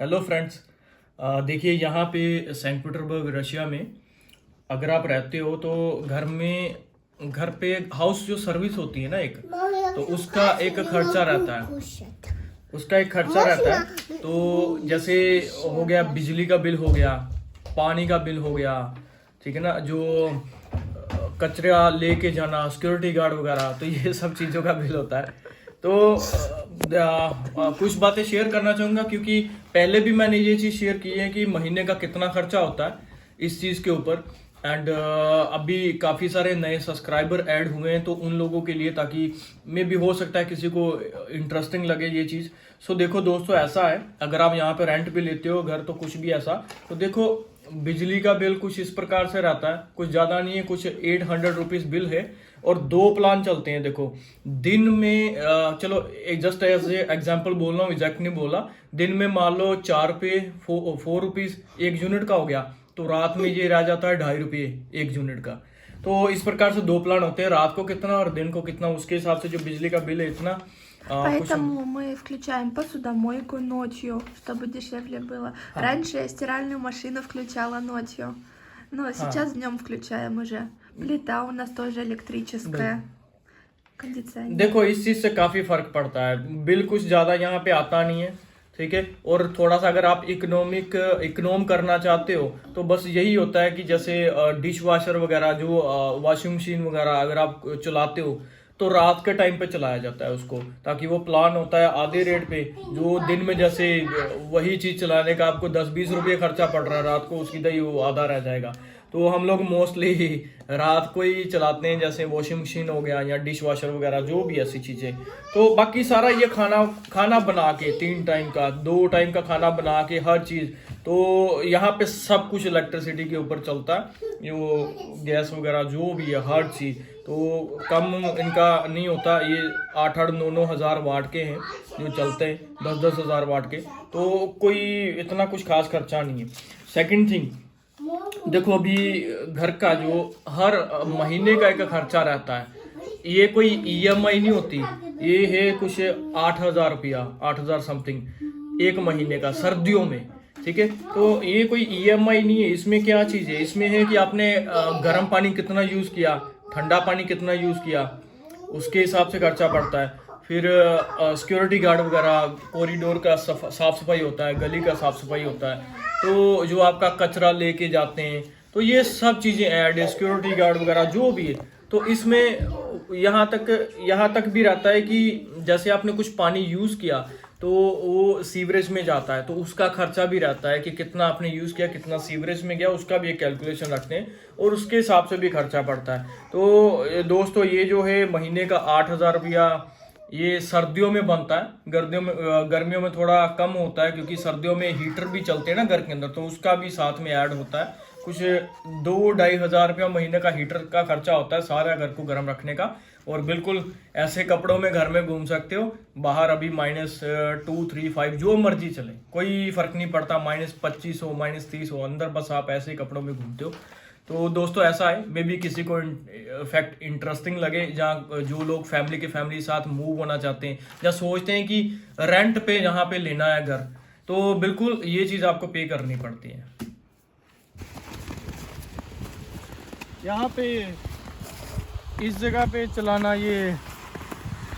Hello friends. देखिए यहाँ पे सेंट पीटर्सबर्ग रशिया में अगर आप रहते हो तो घर पे हाउस जो सर्विस होती है ना एक, तो उसका एक खर्चा रहता है। उसका एक खर्चा रहता है। तो जैसे हो गया बिजली का बिल हो गया, पानी का बिल हो गया, ठीक है ना, जो कचरा लेके जाना, सिक्योरिटी गार्ड वगैरह, तो ये सब चीज़ों का बिल होता है। तो कुछ बातें शेयर करना चाहूँगा क्योंकि पहले भी मैंने ये चीज़ शेयर की है कि महीने का कितना खर्चा होता है इस चीज़ के ऊपर। एंड अभी काफ़ी सारे नए सब्सक्राइबर ऐड हुए हैं तो उन लोगों के लिए, ताकि मे भी हो सकता है किसी को इंटरेस्टिंग लगे ये चीज़। सो देखो दोस्तों, ऐसा है अगर आप यहाँ पे रेंट पे लेते हो घर, तो कुछ भी ऐसा, तो देखो बिजली का बिल कुछ इस प्रकार से रहता है, कुछ ज़्यादा नहीं है, कुछ 800 रुपीज़ बिल है। और दो प्लान चलते हैं। देखो दिन में चलो एक जस्ट एज एग्जाम्पल बोल रहा हूँ, एग्जैक्ट नहीं बोला। दिन में मान लो 4 रुपीज़ एक यूनिट का हो गया, तो रात में ये रह जाता है 2.5 रुपये एक यूनिट का। तो इस प्रकार से दो प्लान होते हैं, रात को कितना और दिन को कितना, उसके हिसाब से जो बिजली का बिल है इतना। कुछ Поэтому мы включаем посудомойку ночью, чтобы дешевле было. हाँ Раньше я стиральную машину включала ночью, но हाँ сейчас днем включаем уже. Плита у нас тоже электрическая. Кондиционер. देखो इस चीज से काफी फर्क पड़ता है, बिल कुछ ज्यादा यहाँ पे आता नहीं है, ठीक है। और थोड़ा सा अगर आप इकोनॉम करना चाहते हो तो बस यही होता है कि जैसे डिश वॉशर वगैरह, जो वॉशिंग मशीन वगैरह अगर आप चलाते हो तो रात के टाइम पे चलाया जाता है उसको, ताकि वो प्लान होता है आधे रेट पे। जो दिन में जैसे वही चीज चलाने का आपको 10-20 रुपये खर्चा पड़ रहा है, रात को उसकी दही वो आधा रह जाएगा। तो हम लोग मोस्टली रात को ही चलाते हैं, जैसे वॉशिंग मशीन हो गया या डिश वॉशर वगैरह, जो भी ऐसी चीज़ें। तो बाकी सारा ये खाना बना के 3 टाइम का, 2 टाइम का खाना बना के हर चीज़, तो यहाँ पे सब कुछ इलेक्ट्रिसिटी के ऊपर चलता है। जो गैस वगैरह जो भी है हर चीज़, तो कम इनका नहीं होता। ये 8-9 हज़ार वाट के हैं जो चलते हैं, 10-10 हज़ार वाट के, तो कोई इतना कुछ खास खर्चा नहीं है। सेकंड थिंग, देखो अभी घर का जो हर महीने का एक खर्चा रहता है, ये कोई ईएमआई नहीं होती, ये है कुछ 8,000 रुपया, 8,000 समथिंग एक महीने का सर्दियों में, ठीक है। तो ये कोई ईएमआई नहीं है। इसमें क्या चीज़ है, इसमें है कि आपने गर्म पानी कितना यूज़ किया, ठंडा पानी कितना यूज़ किया, उसके हिसाब से खर्चा पड़ता है। फिर सिक्योरिटी गार्ड वगैरह, कॉरिडोर का साफ सफाई होता है, गली का साफ सफाई होता है, तो जो आपका कचरा लेके जाते हैं, तो ये सब चीज़ें ऐड है, सिक्योरिटी गार्ड वगैरह जो भी है। तो इसमें यहाँ तक भी रहता है कि जैसे आपने कुछ पानी यूज़ किया तो वो सीवरेज में जाता है, तो उसका खर्चा भी रहता है कि कितना आपने यूज़ किया, कितना सीवरेज में गया, उसका भी एक कैलकुलेशन रखते हैं और उसके हिसाब से भी खर्चा पड़ता है। तो दोस्तों ये जो है महीने का 8,000 रुपया, ये सर्दियों में बनता है। गर्मियों में थोड़ा कम होता है क्योंकि सर्दियों में हीटर भी चलते हैं ना घर के अंदर, तो उसका भी साथ में ऐड होता है। कुछ 2-2.5 हज़ार रुपया महीने का हीटर का खर्चा होता है सारा घर को गर्म रखने का। और बिल्कुल ऐसे कपड़ों में घर में घूम सकते हो, बाहर अभी -2, 3, 5 जो मर्जी चले, कोई फर्क नहीं पड़ता, -25 हो, -30 हो, अंदर बस आप ऐसे ही कपड़ों में घूमते हो। तो दोस्तों ऐसा है, मे बी किसी को फैक्ट इंटरेस्टिंग लगे, जहाँ जो लोग फैमिली साथ मूव होना चाहते हैं या सोचते हैं कि रेंट पे यहाँ पे लेना है घर, तो बिल्कुल ये चीज़ आपको पे करनी पड़ती है। यहाँ पे इस जगह पे चलाना ये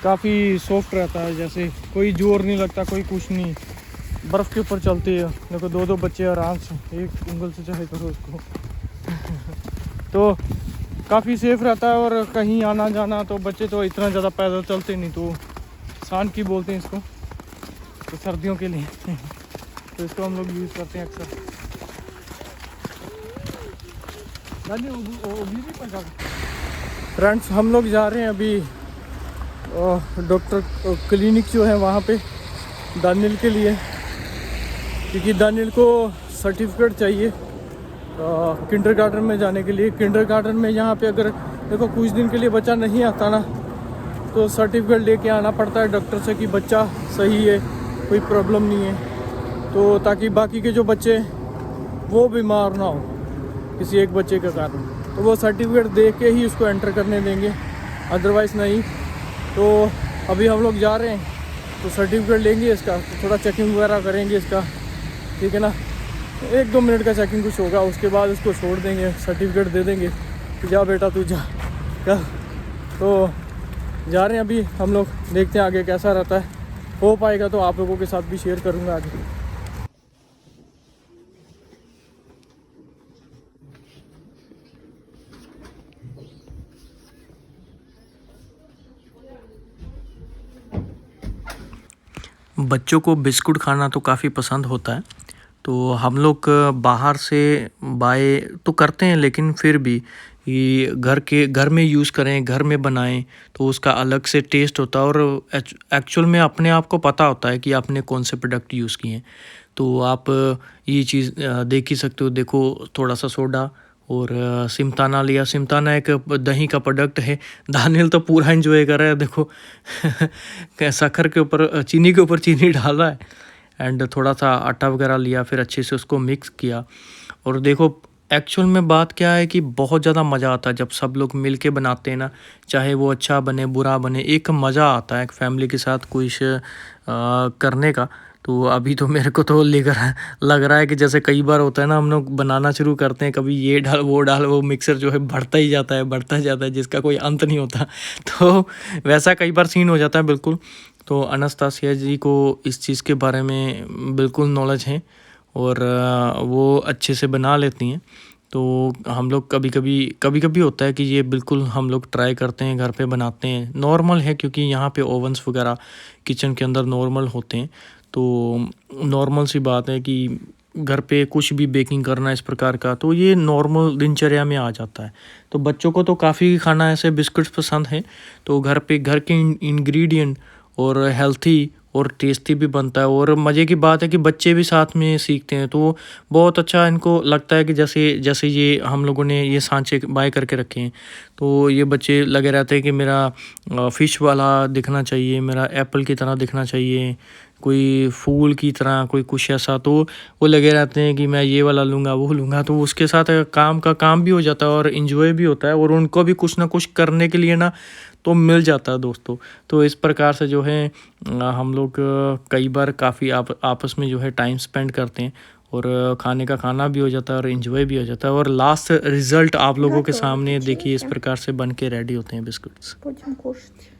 काफ़ी सॉफ्ट रहता है, जैसे कोई जोर नहीं लगता, कोई कुछ नहीं, बर्फ़ के ऊपर चलती है। देखो 2-2 बच्चे आराम से एक उंगल से चाहे करो उसको तो काफ़ी सेफ रहता है। और कहीं आना जाना, तो बच्चे तो इतना ज़्यादा पैदल चलते नहीं, तो शान की बोलते हैं इसको, तो सर्दियों के लिए तो इसको हम लोग यूज़ करते हैं अक्सर। फ्रेंड्स हम लोग जा रहे हैं अभी डॉक्टर क्लिनिक जो है वहाँ पे दानिल के लिए, क्योंकि दानिल को सर्टिफिकेट चाहिए किंडरगार्टन में जाने के लिए। किंडरगार्टन में यहाँ पे अगर देखो कुछ दिन के लिए बच्चा नहीं आता ना, तो सर्टिफिकेट लेके आना पड़ता है डॉक्टर से कि बच्चा सही है, कोई प्रॉब्लम नहीं है, तो ताकि बाकी के जो बच्चे वो बीमार ना हो किसी एक बच्चे के कारण, तो वो सर्टिफिकेट दे के ही उसको एंटर करने देंगे, अदरवाइज़ नहीं। तो अभी हम लोग जा रहे हैं, तो सर्टिफिकेट लेंगे इसका, तो थोड़ा चेकिंग वगैरह करेंगे इसका, ठीक है ना। 1-2 मिनट का चेकिंग कुछ होगा, उसके बाद उसको छोड़ देंगे, सर्टिफिकेट दे देंगे कि जा बेटा तू जा कर। तो जा रहे हैं अभी हम लोग, देखते हैं आगे कैसा रहता है। हो पाएगा तो आप लोगों के साथ भी शेयर करूँगा आगे। बच्चों को बिस्कुट खाना तो काफ़ी पसंद होता है, तो हम लोग बाहर से बाय तो करते हैं, लेकिन फिर भी ये घर में यूज़ करें, घर में बनाएं तो उसका अलग से टेस्ट होता है। और एक्चुअल में अपने आप को पता होता है कि आपने कौन से प्रोडक्ट यूज़ किए हैं। तो आप ये चीज़ देख ही सकते हो। देखो, थोड़ा सा सोडा और सिमताना लिया। सिमताना एक दही का प्रोडक्ट है। दानियल तो पूरा एंजॉय कर रहा है, देखो शक्कर के ऊपर चीनी के ऊपर चीनी डाला है। एंड थोड़ा सा आटा वगैरह लिया, फिर अच्छे से उसको मिक्स किया। और देखो, एक्चुअल में बात क्या है कि बहुत ज़्यादा मज़ा आता है जब सब लोग मिल के बनाते हैं ना, चाहे वो अच्छा बने बुरा बने, एक मज़ा आता है एक फैमिली के साथ कुछ करने का। तो अभी तो मेरे को तो लग रहा है कि जैसे कई बार होता है ना, हम लोग बनाना शुरू करते हैं, कभी ये डाल वो डाल, वो मिक्सर जो है बढ़ता ही जाता है, बढ़ता जाता है, जिसका कोई अंत नहीं होता। तो वैसा कई बार सीन हो जाता है बिल्कुल। तो अनास्तासिया जी को इस चीज़ के बारे में बिल्कुल नॉलेज है और वो अच्छे से बना लेती हैं। तो हम लोग कभी कभी होता है कि ये बिल्कुल हम लोग ट्राई करते हैं, घर पे बनाते हैं। नॉर्मल है क्योंकि यहाँ पे ओवन्स वगैरह किचन के अंदर नॉर्मल होते हैं, तो नॉर्मल सी बात है कि घर पे कुछ भी बेकिंग करना इस प्रकार का, तो ये नॉर्मल दिनचर्या में आ जाता है। तो बच्चों को तो काफ़ी खाना ऐसे बिस्कुट्स पसंद है, तो घर पे घर के इंग्रेडिएंट और हेल्थी और टेस्टी भी बनता है। और मज़े की बात है कि बच्चे भी साथ में सीखते हैं, तो बहुत अच्छा इनको लगता है कि जैसे जैसे ये हम लोगों ने ये सांचे बाय करके रखे हैं, तो ये बच्चे लगे रहते हैं कि मेरा फ़िश वाला दिखना चाहिए, मेरा एप्पल की तरह दिखना चाहिए, कोई फूल की तरह, कोई कुछ ऐसा। तो वो लगे रहते हैं कि मैं ये वाला लूँगा, वो लूँगा। तो उसके साथ काम का काम भी हो जाता है और इन्जॉय भी होता है, और उनको भी कुछ ना कुछ करने के लिए ना तो मिल जाता है दोस्तों। तो इस प्रकार से जो है हम लोग कई बार काफ़ी आपस में जो है टाइम स्पेंड करते हैं, और खाने का खाना भी हो जाता है और इन्जॉय भी हो जाता है। और लास्ट रिज़ल्ट आप लोगों के सामने देखिए, इस प्रकार से बन के रेडी होते हैं बिस्कुट्स।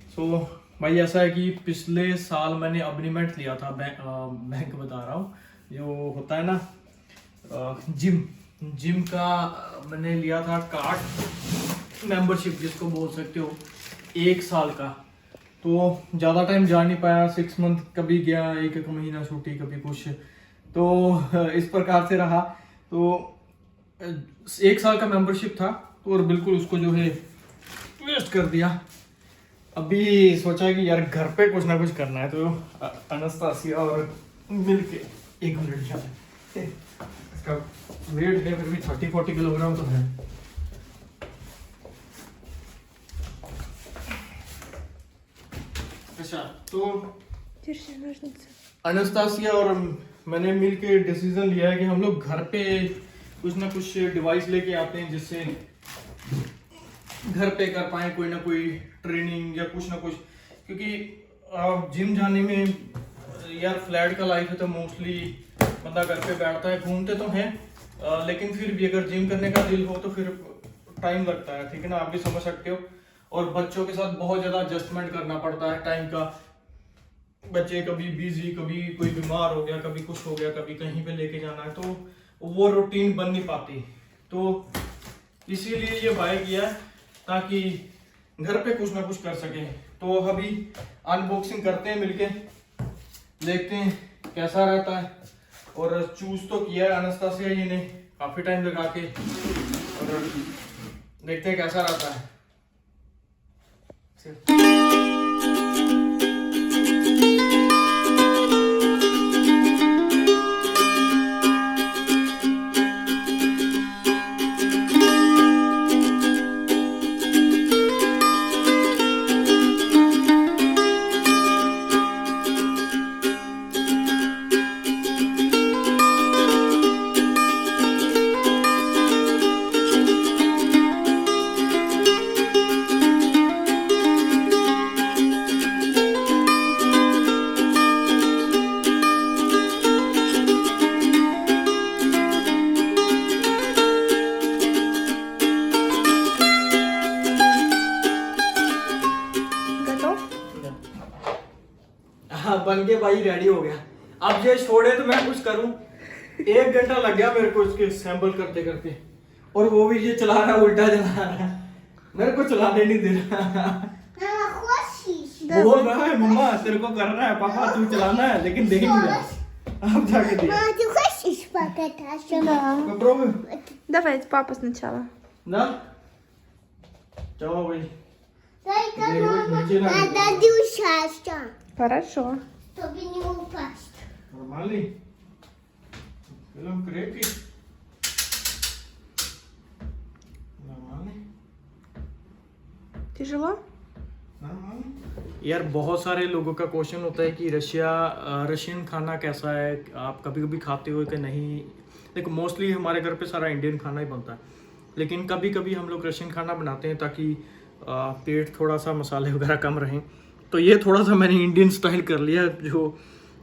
सो भाई ऐसा है कि पिछले साल मैंने अग्रीमेंट लिया था, बैंक बता रहा हूँ, जो होता है ना जिम का मैंने लिया था कार्ड, मेंबरशिप जिसको बोल सकते हो, 1 साल का। तो ज़्यादा टाइम जा नहीं पाया, 6 मंथ कभी गया, एक महीना छुट्टी, कभी कुछ, तो इस प्रकार से रहा। तो 1 साल का मेंबरशिप था, तो और बिल्कुल उसको जो है वेस्ट कर दिया। अभी सोचा कि यार घर पे कुछ ना कुछ करना है, तो अनास्तासिया और मिलके 1 मिनट जाए। इसका वेट है फिर भी 30-40 किलोग्राम तो है। अच्छा, तो अनास्तासिया और मैंने मिलके डिसीजन लिया है कि हम लोग घर पे कुछ ना कुछ डिवाइस लेके आते हैं, जिससे घर पे कर पाए कोई ना कोई ट्रेनिंग या कुछ ना कुछ। क्योंकि जिम जाने में यार फ्लैट का लाइफ है, तो मोस्टली बंदा घर पे बैठता है, घूमते तो हैं, लेकिन फिर भी अगर जिम करने का दिल हो तो फिर टाइम लगता है, ठीक है ना, आप भी समझ सकते हो। और बच्चों के साथ बहुत ज़्यादा एडजस्टमेंट करना पड़ता है टाइम का। बच्चे कभी बिजी, कभी कोई बीमार हो गया, कभी कुछ हो गया, कभी कहीं पे लेके जाना है, तो वो रूटीन बन नहीं पाती। तो इसीलिए ये बाय किया है ताकि घर पे कुछ ना कुछ कर सके। तो अभी अनबॉक्सिंग करते हैं मिलके, देखते हैं कैसा रहता है। और चूज तो किया है अनास्तासिया जी ने काफी टाइम लगा के, और देखते हैं कैसा रहता है। भाई रेडी हो गया। अब ये छोड़े तो मैं कुछ करूं। 1 घंटा लग गया मेरे को इसके सैंपल करते करते, और वो भी ये चला रहा है, उल्टा चला रहा है, मेरे को चलाने नहीं दे रहा। बोल रहा है मम्मा तेरे को करना है, पापा तू चलाना है, लेकिन देख नहीं रहा। अब जाके देख। Попробуй. Давай, папа сначала. Да? Чего вы? Надо душаться, Хорошо. чтобы не упасть. Нормальный? Film крепкий? Нормальный? Тяжело? यार बहुत सारे लोगों का क्वेश्चन होता है कि रशियन खाना कैसा है, आप कभी कभी खाते हो कि नहीं। देखो मोस्टली हमारे घर पे सारा इंडियन खाना ही बनता है, लेकिन कभी कभी हम लोग रशियन खाना बनाते हैं ताकि पेट थोड़ा सा मसाले वगैरह कम रहें। तो ये थोड़ा सा मैंने इंडियन स्टाइल कर लिया, जो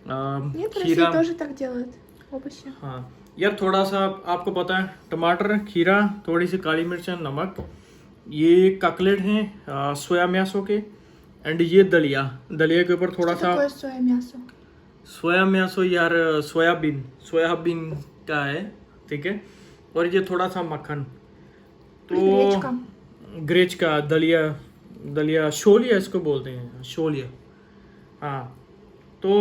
Нет, в России тоже так делают. Овощи. हाँ यार, थोड़ा सा आपको पता है, टमाटर, खीरा, थोड़ी सी काली मिर्च, नमक, ये ककलेट हैं सोया म्यासो के, एंड ये दलिया के ऊपर थोड़ा Что सा такое соя мясо? सोया म्यासो यार सोयाबीन का है, ठीक है। और ये थोड़ा सा मक्खन, तो Гречка. ग्रेच का दलिया शोलिया इसको बोलते हैं, शोलिया। हाँ, तो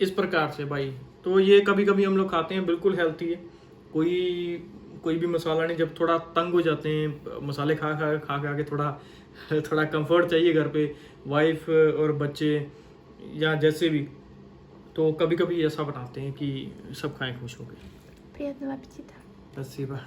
इस प्रकार से भाई, तो ये कभी कभी हम लोग खाते हैं, बिल्कुल हेल्थी है, कोई भी मसाला नहीं। जब थोड़ा तंग हो जाते हैं मसाले खा के, थोड़ा कंफर्ट चाहिए घर पे, वाइफ और बच्चे या जैसे भी, तो कभी कभी ऐसा बनाते हैं कि सब खाएं खुश हो गए। Приятного аппетита. Спасибо.